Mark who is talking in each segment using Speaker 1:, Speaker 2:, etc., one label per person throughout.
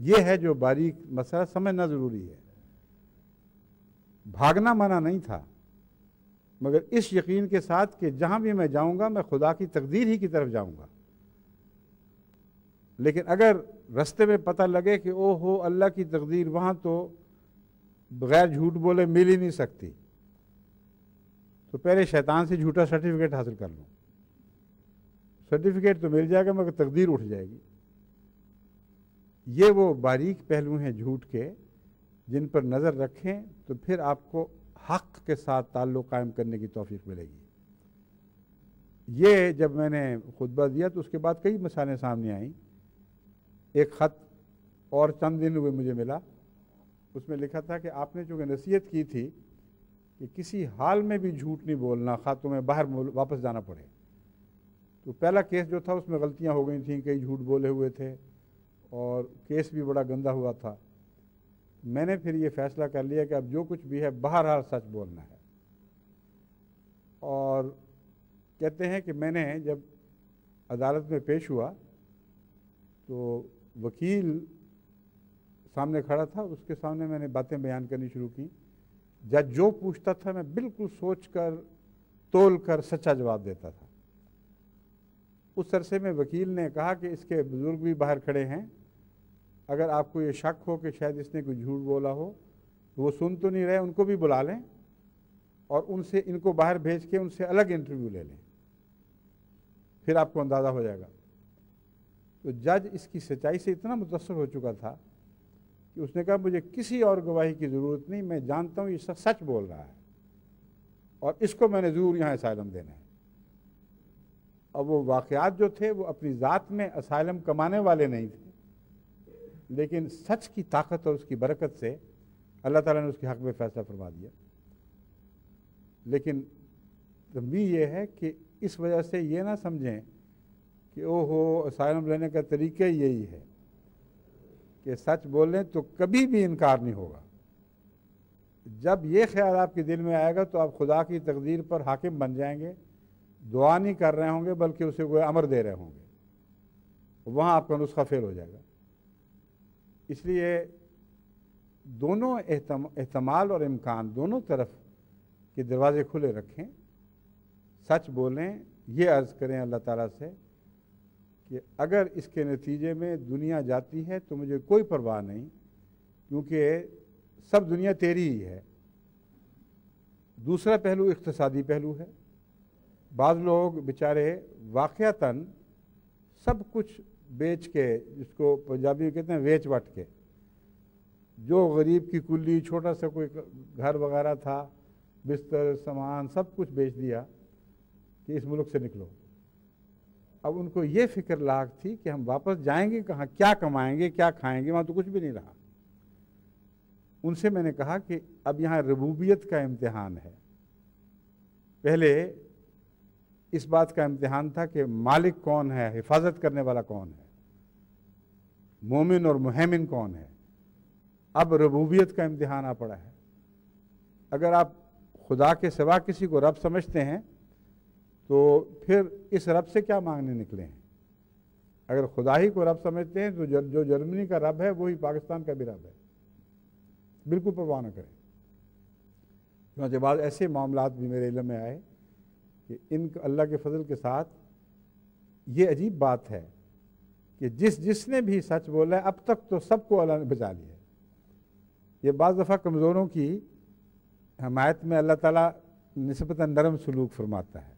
Speaker 1: یہ ہے جو باریک مسئلہ سمجھنا ضروری ہے. بھاگنا منع نہیں تھا، مگر اس یقین کے ساتھ کہ جہاں بھی میں جاؤں گا میں خدا کی تقدیر ہی کی طرف جاؤں گا. لیکن اگر رستے میں پتہ لگے کہ او ہو اللہ کی تقدیر وہاں تو بغیر جھوٹ بولے مل ہی نہیں سکتی، تو پہلے شیطان سے جھوٹا سرٹیفکیٹ حاصل کر لوں. سرٹیفکیٹ تو مل جائے گا مگر تقدیر اٹھ جائے گی. یہ وہ باریک پہلو ہیں جھوٹ کے جن پر نظر رکھیں تو پھر آپ کو حق کے ساتھ تعلق قائم کرنے کی توفیق ملے گی. یہ جب میں نے خطبہ دیا تو اس کے بعد کئی مثالیں سامنے آئیں. ایک خط اور چند دن ہوئے مجھے ملا، اس میں لکھا تھا کہ آپ نے چونکہ نصیحت کی تھی کہ کسی حال میں بھی جھوٹ نہیں بولنا خواہ تمہیں باہر واپس جانا پڑے. تو پہلا کیس جو تھا اس میں غلطیاں ہو گئی تھیں، کئی جھوٹ بولے ہوئے تھے اور کیس بھی بڑا گندا ہوا تھا. میں نے پھر یہ فیصلہ کر لیا کہ اب جو کچھ بھی ہے بہرحال سچ بولنا ہے. اور کہتے ہیں کہ میں نے جب عدالت میں پیش ہوا تو وکیل سامنے کھڑا تھا، اس کے سامنے میں نے باتیں بیان کرنی شروع کی. جج جو پوچھتا تھا میں بالکل سوچ کر تول کر سچا جواب دیتا تھا. اس عرصے میں وکیل نے کہا کہ اس کے بزرگ بھی باہر کھڑے ہیں، اگر آپ کو یہ شک ہو کہ شاید اس نے کوئی جھوٹ بولا ہو تو وہ سن تو نہیں رہے، ان کو بھی بلا لیں اور ان سے ان کو باہر بھیج کے ان سے الگ انٹرویو لے لیں، پھر آپ کو اندازہ ہو جائے گا. تو جج اس کی سچائی سے اتنا متاثر ہو چکا تھا کہ اس نے کہا مجھے کسی اور گواہی کی ضرورت نہیں، میں جانتا ہوں یہ شخص سچ بول رہا ہے اور اس کو میں نے ضرور یہاں اسائلم دینا ہے. اور وہ واقعات جو تھے وہ اپنی ذات میں اسائلم کمانے والے نہیں تھے، لیکن سچ کی طاقت اور اس کی برکت سے اللہ تعالیٰ نے اس کے حق میں فیصلہ فرما دیا. لیکن تنبیہ یہ ہے کہ اس وجہ سے یہ نہ سمجھیں کہ او ہو اسائلم لینے کا طریقہ یہی ہے کہ سچ بولیں تو کبھی بھی انکار نہیں ہوگا. جب یہ خیال آپ کے دل میں آئے گا تو آپ خدا کی تقدیر پر حاکم بن جائیں گے، دعا نہیں کر رہے ہوں گے بلکہ اسے کوئی امر دے رہے ہوں گے، وہاں آپ کا نسخہ فیل ہو جائے گا. اس لیے دونوں احتمال اور امکان دونوں طرف کے دروازے کھلے رکھیں. سچ بولیں، یہ عرض کریں اللہ تعالیٰ سے کہ اگر اس کے نتیجے میں دنیا جاتی ہے تو مجھے کوئی پرواہ نہیں، کیونکہ سب دنیا تیری ہی ہے. دوسرا پہلو اقتصادی پہلو ہے. بعض لوگ بیچارے واقعتاً سب کچھ بیچ کے، جس کو پنجابی میں کہتے ہیں ویچ وٹ کے، جو غریب کی کلی، چھوٹا سا کوئی گھر وغیرہ تھا، بستر سامان سب کچھ بیچ دیا کہ اس ملک سے نکلو. اب ان کو یہ فکر لاحق تھی کہ ہم واپس جائیں گے کہاں، کیا کمائیں گے، کیا کھائیں گے، وہاں تو کچھ بھی نہیں رہا. ان سے میں نے کہا کہ اب یہاں ربوبیت کا امتحان ہے. پہلے اس بات کا امتحان تھا کہ مالک کون ہے، حفاظت کرنے والا کون ہے، مومن اور مہیمن کون ہے. اب ربوبیت کا امتحان آ پڑا ہے. اگر آپ خدا کے سوا کسی کو رب سمجھتے ہیں تو پھر اس رب سے کیا مانگنے نکلے ہیں؟ اگر خدا ہی کو رب سمجھتے ہیں تو جو جرمنی کا رب ہے وہی پاکستان کا بھی رب ہے. بالکل پرواہ نہ کریں. چنانچہ بعض ایسے معاملات بھی میرے علم میں آئے کہ ان اللہ کے فضل کے ساتھ یہ عجیب بات ہے کہ جس نے بھی سچ بولا ہے اب تک تو سب کو اللہ نے بچا لیا ہے. یہ بعض دفعہ کمزوروں کی حمایت میں اللہ تعالیٰ نسبتاً نرم سلوک فرماتا ہے،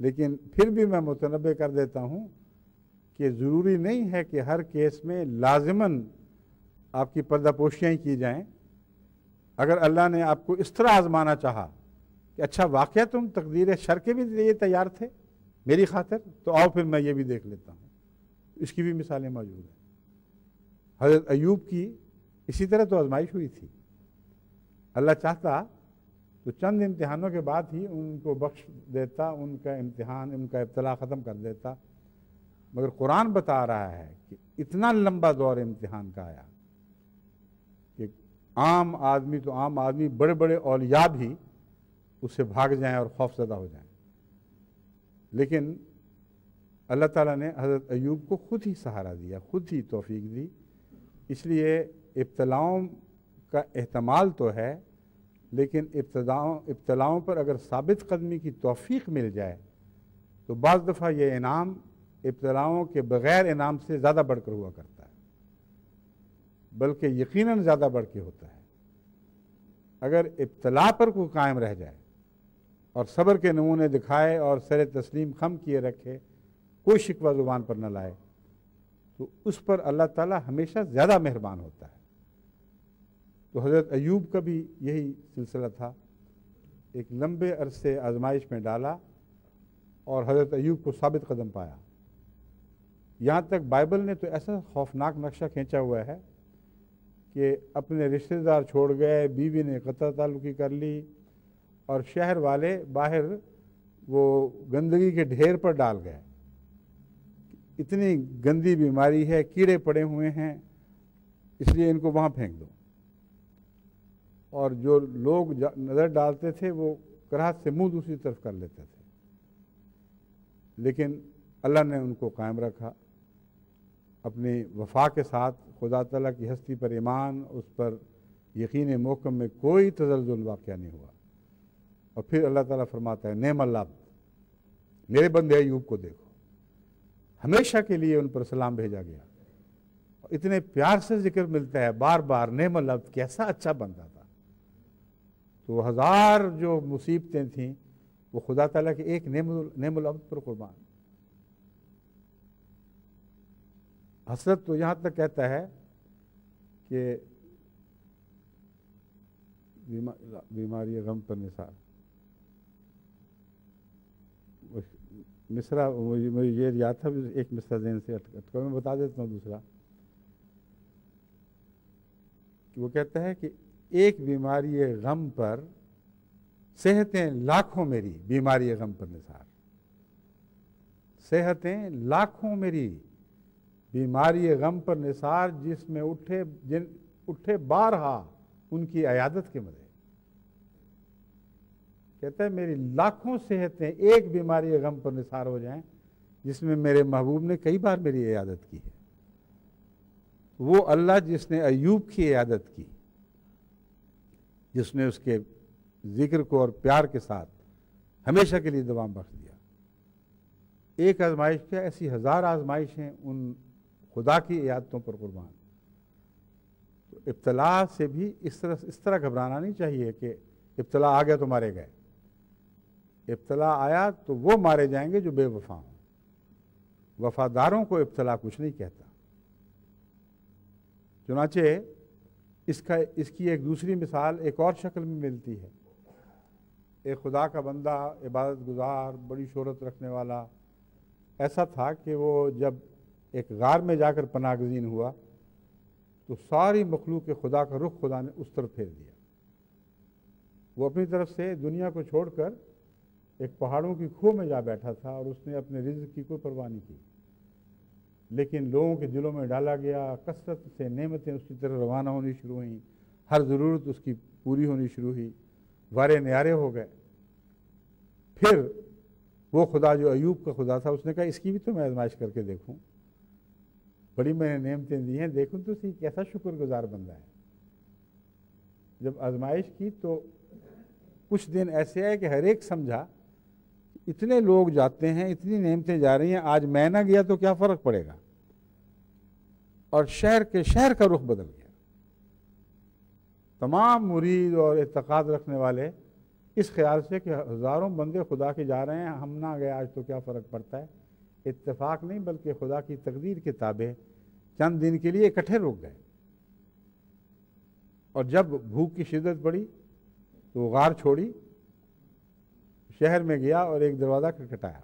Speaker 1: لیکن پھر بھی میں متنبہ کر دیتا ہوں کہ ضروری نہیں ہے کہ ہر کیس میں لازماً آپ کی پردہ پوشیاں ہی کی جائیں. اگر اللہ نے آپ کو اس طرح آزمانا چاہا کہ اچھا واقعہ تم تقدیر شر کے بھی لیے تیار تھے میری خاطر، تو آؤ پھر میں یہ بھی دیکھ لیتا ہوں. اس کی بھی مثالیں موجود ہیں. حضرت ایوب کی اسی طرح تو آزمائش ہوئی تھی. اللہ چاہتا تو چند امتحانوں کے بعد ہی ان کو بخش دیتا، ان کا امتحان، ان کا ابتلا ختم کر دیتا. مگر قرآن بتا رہا ہے کہ اتنا لمبا دور امتحان کا آیا کہ عام آدمی تو عام آدمی، بڑے بڑے اولیاء بھی اس سے بھاگ جائیں اور خوف زدہ ہو جائیں. لیکن اللہ تعالیٰ نے حضرت ایوب کو خود ہی سہارا دیا، خود ہی توفیق دی اس لیے ابتلاؤں کا احتمال تو ہے، لیکن ابتلاؤں پر اگر ثابت قدمی کی توفیق مل جائے تو بعض دفعہ یہ انعام ابتلاؤں کے بغیر انعام سے زیادہ بڑھ کر ہوا کرتا ہے، بلکہ یقیناً زیادہ بڑھ کے ہوتا ہے۔ اگر ابتلا پر کوئی قائم رہ جائے اور صبر کے نمونے دکھائے اور سر تسلیم خم کیے رکھے، کوئی شکوہ زبان پر نہ لائے، تو اس پر اللہ تعالیٰ ہمیشہ زیادہ مہربان ہوتا ہے۔ تو حضرت ایوب کا بھی یہی سلسلہ تھا، ایک لمبے عرصے آزمائش میں ڈالا اور حضرت ایوب کو ثابت قدم پایا۔ یہاں تک بائبل نے تو ایسا خوفناک نقشہ کھینچا ہوا ہے کہ اپنے رشتہ دار چھوڑ گئے، بیوی نے قطع تعلقی کر لی، اور شہر والے باہر وہ گندگی کے ڈھیر پر ڈال گئے، اتنی گندی بیماری ہے، کیڑے پڑے ہوئے ہیں، اس لیے ان کو وہاں پھینک دو۔ اور جو لوگ نظر ڈالتے تھے وہ کراہت سے منہ دوسری طرف کر لیتے تھے، لیکن اللہ نے ان کو قائم رکھا اپنی وفا کے ساتھ۔ خدا تعالیٰ کی ہستی پر ایمان، اس پر یقین محکم میں کوئی تزلزل واقعہ نہیں ہوا۔ اور پھر اللہ تعالیٰ فرماتا ہے نعم العبد، میرے بندے ایوب کو دیکھو، ہمیشہ کے لیے ان پر سلام بھیجا گیا۔ اتنے پیار سے ذکر ملتا ہے بار بار، نعم العبد، کیسا اچھا بندہ تھا۔ تو ہزار جو مصیبتیں تھیں وہ خدا تعالیٰ کے ایک نعم العبد پر قربان۔ حسرت تو یہاں تک کہتا ہے کہ بیماری غم پر نثار، مصرع مجھے یہ یاد تھا، ایک مصرع ذہن سے اٹکا، میں بتا دیتا ہوں دوسرا، کہ وہ کہتا ہے کہ ایک بیماری غم پر صحتیں لاکھوں میری، بیماری غم پر نثار، صحتیں لاکھوں میری، بیماری غم پر نثار، جس میں اٹھے بارہا ان کی عیادت کے مزے۔ کہتا ہے میری لاکھوں صحتیں ایک بیماری غم پر نثار ہو جائیں، جس میں میرے محبوب نے کئی بار میری عیادت کی ہے۔ وہ اللہ جس نے ایوب کی عیادت کی، جس نے اس کے ذکر کو اور پیار کے ساتھ ہمیشہ کے لیے دوام بخش دیا۔ ایک آزمائش کیا، ایسی ہزار آزمائشیں ان خدا کی عیادتوں پر قربان۔ تو ابتلا سے بھی اس طرح گھبرانا نہیں چاہیے کہ ابتلا آ گیا تو مارے گئے۔ ابتلا آیا تو وہ مارے جائیں گے جو بے وفا ہوں۔ وفاداروں کو ابتلا کچھ نہیں کہتا۔ چنانچہ اس کی ایک دوسری مثال ایک اور شکل میں ملتی ہے۔ ایک خدا کا بندہ، عبادت گزار، بڑی شہرت رکھنے والا، ایسا تھا کہ وہ جب ایک غار میں جا کر پناہ گزین ہوا تو ساری مخلوق خدا کا رخ خدا نے اس طرف پھیر دیا۔ وہ اپنی طرف سے دنیا کو چھوڑ کر ایک پہاڑوں کی کھو میں جا بیٹھا تھا اور اس نے اپنے رزق کی کوئی پرواہ نہیں کی، لیکن لوگوں کے دلوں میں ڈالا گیا، کثرت سے نعمتیں اس کی طرف روانہ ہونی شروع ہوئیں، ہر ضرورت اس کی پوری ہونی شروع ہوئی، وارے نیارے ہو گئے۔ پھر وہ خدا جو ایوب کا خدا تھا، اس نے کہا اس کی بھی تو میں آزمائش کر کے دیکھوں، بڑی میں نے نعمتیں دی ہیں، دیکھوں تو سی کیسا شکر گزار بندہ ہے۔ جب آزمائش کی تو کچھ دن ایسے آئے کہ ہر ایک سمجھا اتنے لوگ جاتے ہیں، اتنی نعمتیں جا رہی ہیں، آج میں نہ گیا تو کیا فرق پڑے گا، اور شہر کا رخ بدل گیا۔ تمام مرید اور اعتقاد رکھنے والے اس خیال سے کہ ہزاروں بندے خدا کے جا رہے ہیں، ہم نہ گئے آج تو کیا فرق پڑتا ہے، اتفاق نہیں بلکہ خدا کی تقدیر کے تابع چند دن کے لیے اکٹھے رک گئے۔ اور جب بھوک کی شدت بڑھی تو وہ غار چھوڑی، شہر میں گیا اور ایک دروازہ کھٹکھٹایا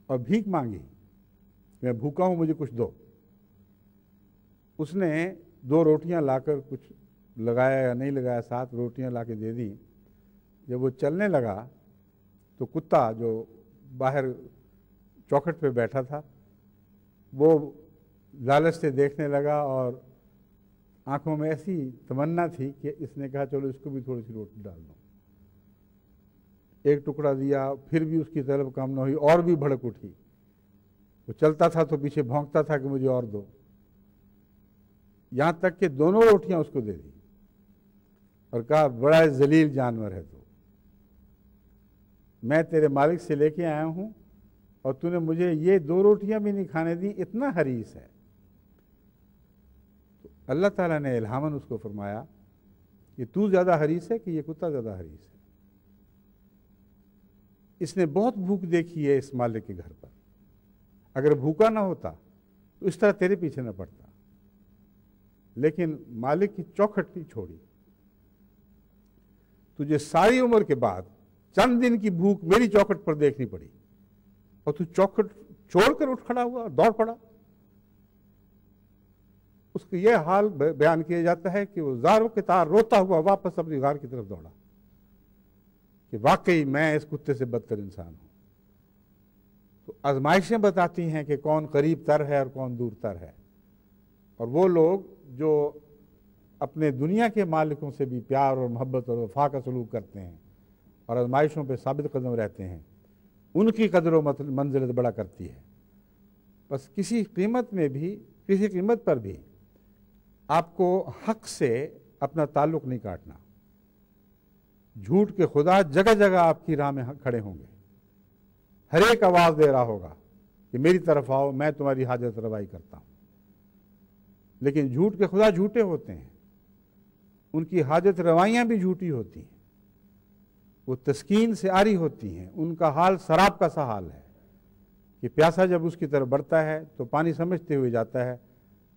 Speaker 1: اور بھیک مانگی، میں بھوکا ہوں، مجھے کچھ دو۔ اس نے 2 روٹیاں لا کر، کچھ لگایا یا نہیں لگایا، 7 روٹیاں لا کے دے دیں۔ جب وہ چلنے لگا تو کتا جو باہر چوکھٹ پہ بیٹھا تھا وہ لالچ سے دیکھنے لگا اور آنکھوں میں ایسی تمنا تھی کہ اس نے کہا چلو اس کو بھی تھوڑی سی روٹی ڈال دو۔ ایک ٹکڑا دیا، پھر بھی اس کی طلب کام نہ ہوئی، اور بھی بھڑک اٹھی۔ وہ چلتا تھا تو پیچھے بھونکتا تھا کہ مجھے اور دو۔ یہاں تک کہ دونوں روٹیاں اس کو دے دی اور کہا بڑا ذلیل جانور ہے تو، میں تیرے مالک سے لے کے آیا ہوں اور تو نے مجھے یہ 2 روٹیاں بھی نہیں کھانے دی، اتنا حریص ہے۔ تو اللہ تعالیٰ نے الہاماً اس کو فرمایا کہ تو زیادہ حریص ہے کہ یہ کتا زیادہ حریص ہے؟ اس نے بہت بھوک دیکھی ہے اس مالک کے گھر پر، اگر بھوکا نہ ہوتا تو اس طرح تیرے پیچھے نہ پڑتا، لیکن مالک کی چوکھٹ نہیں چھوڑی۔ تجھے ساری عمر کے بعد چند دن کی بھوک میری چوکھٹ پر دیکھنی پڑی اور تو چوکھٹ چھوڑ کر اٹھ کھڑا ہوا، دوڑ پڑا۔ اس کا یہ حال بیان کیا جاتا ہے کہ وہ زاروں کے تار روتا ہوا واپس اپنی غار کی طرف دوڑا کہ واقعی میں اس کتے سے بدتر انسان ہوں۔ تو آزمائشیں بتاتی ہیں کہ کون قریب تر ہے اور کون دور تر ہے، اور وہ لوگ جو اپنے دنیا کے مالکوں سے بھی پیار اور محبت اور وفا کا سلوک کرتے ہیں اور آزمائشوں پہ ثابت قدم رہتے ہیں، ان کی قدر و منزلت بڑا کرتی ہے۔ بس کسی قیمت پر بھی آپ کو حق سے اپنا تعلق نہیں کاٹنا۔ جھوٹ کے خدا جگہ جگہ آپ کی راہ میں کھڑے ہوں گے، ہر ایک آواز دے رہا ہوگا کہ میری طرف آؤ، میں تمہاری حاجت روائی کرتا ہوں، لیکن جھوٹ کے خدا جھوٹے ہوتے ہیں، ان کی حاجت روائیاں بھی جھوٹی ہوتی ہیں، وہ تسکین سے عاری ہوتی ہیں، ان کا حال سراب کا سا حال ہے کہ پیاسا جب اس کی طرف بڑھتا ہے تو پانی سمجھتے ہوئے جاتا ہے،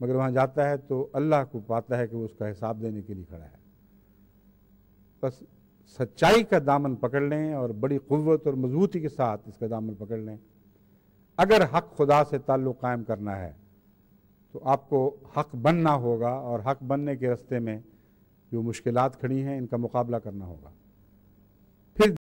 Speaker 1: مگر وہاں جاتا ہے تو اللہ کو پاتا ہے کہ وہ اس کا حساب دینے کے لیے کھڑا ہے۔ بس سچائی کا دامن پکڑ لیں اور بڑی قوت اور مضبوطی کے ساتھ اس کا دامن پکڑ لیں۔ اگر حق خدا سے تعلق قائم کرنا ہے تو آپ کو حق بننا ہوگا، اور حق بننے کے راستے میں جو مشکلات کھڑی ہیں ان کا مقابلہ کرنا ہوگا۔